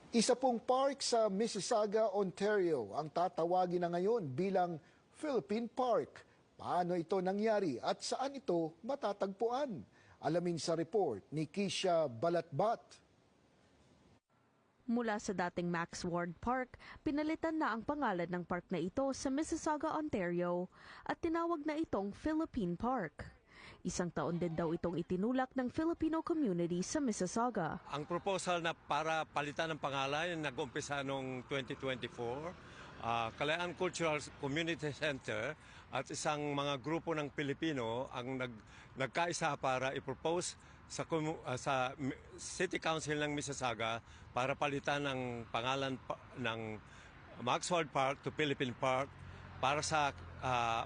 Isa pong park sa Mississauga, Ontario ang tatawagin na ngayon bilang Philippine Park. Paano ito nangyari at saan ito matatagpuan? Alamin sa report ni Kisha Balatbat. Mula sa dating Max Ward Park, pinalitan na ang pangalan ng park na ito sa Mississauga, Ontario at tinawag na itong Philippine Park. Isang taon din daw itong itinulak ng Filipino community sa Mississauga. Ang proposal na para palitan ng pangalan nag-umpisa noong 2024. Kalayaan Cultural Community Center at isang mga grupo ng Pilipino ang nagkaisa para i-propose sa City Council ng Mississauga para palitan ang pangalan ng Max Ward Park to Philippine Park para sa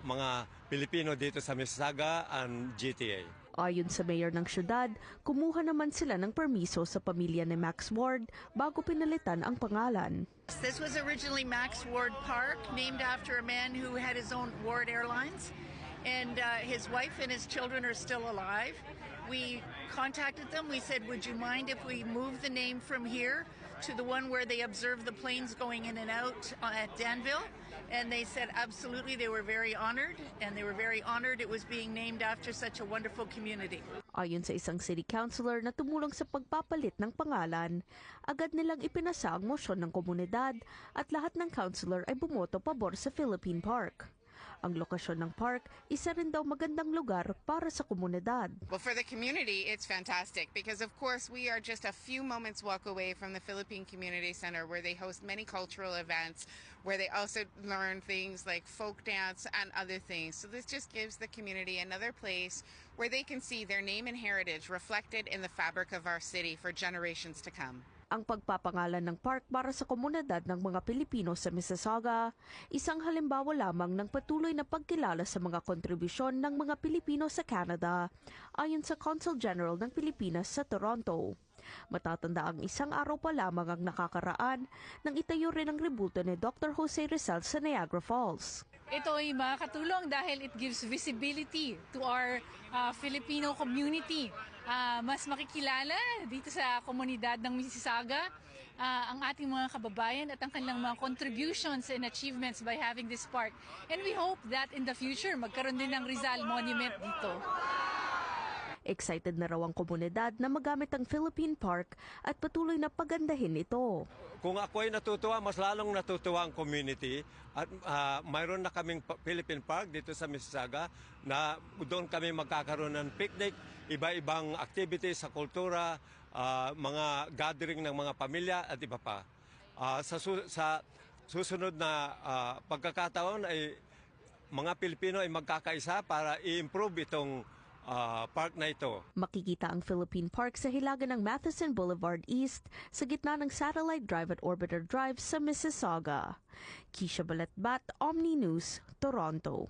mga Pilipino dito sa Mississauga and GTA. Ayon sa mayor ng syudad, kumuha naman sila ng permiso sa pamilya ni Max Ward bago pinalitan ang pangalan. This was originally Max Ward Park, named after a man who had his own Ward Airlines. And his wife and his children are still alive. We contacted them. We said, would you mind if we move the name from here to the one where they observe the planes going in and out at Danville? And they said, absolutely. They were very honored. And they were very honored it was being named after such a wonderful community. Ayon sa isang city councilor na tumulong sa pagpapalit ng pangalan, agad nilang ipinasa ang mosyon ng komunidad at lahat ng councilor ay bumoto pabor sa Philippine Park. Ang lokasyon ng park, isa rin daw magandang lugar para sa komunidad. Well, for the community, it's fantastic because, of course, we are just a few moments walk away from the Philippine Community Center where they host many cultural events, where they also learn things like folk dance and other things. So this just gives the community another place where they can see their name and heritage reflected in the fabric of our city for generations to come. Ang pagpapangalan ng park para sa komunidad ng mga Pilipino sa Mississauga, isang halimbawa lamang ng patuloy na pagkilala sa mga kontribusyon ng mga Pilipino sa Canada, ayon sa Consul General ng Pilipinas sa Toronto. Matatanda ang isang araw pa lamang ang nakakaraan nang itayo rin ang rebulto ni Dr. Jose Rizal sa Niagara Falls. Ito ay makakatulong dahil it gives visibility to our Filipino community. Mas makikilala dito sa komunidad ng Mississauga ang ating mga kababayan at ang kanilang mga contributions and achievements by having this park. And we hope that in the future magkaroon din ng Rizal Monument dito. Excited na raw ang komunidad na magamit ang Philippine Park at patuloy na pagandahin ito. Kung ako ay natutuwa, mas lalong natutuwa ang community at mayroon na kaming Philippine Park dito sa Mississauga na doon kami magkakaroon ng picnic, iba-ibang activities sa kultura, mga gathering ng mga pamilya at iba pa. Sa susunod na pagkakataon ay mga Pilipino ay magkakaisa para i-improve itong park na ito. Makikita ang Philippine Park sa hilaga ng Matheson Boulevard East sa gitna ng Satellite Drive at Orbiter Drive sa Mississauga. Kisha Balatbat, Omni News, Toronto.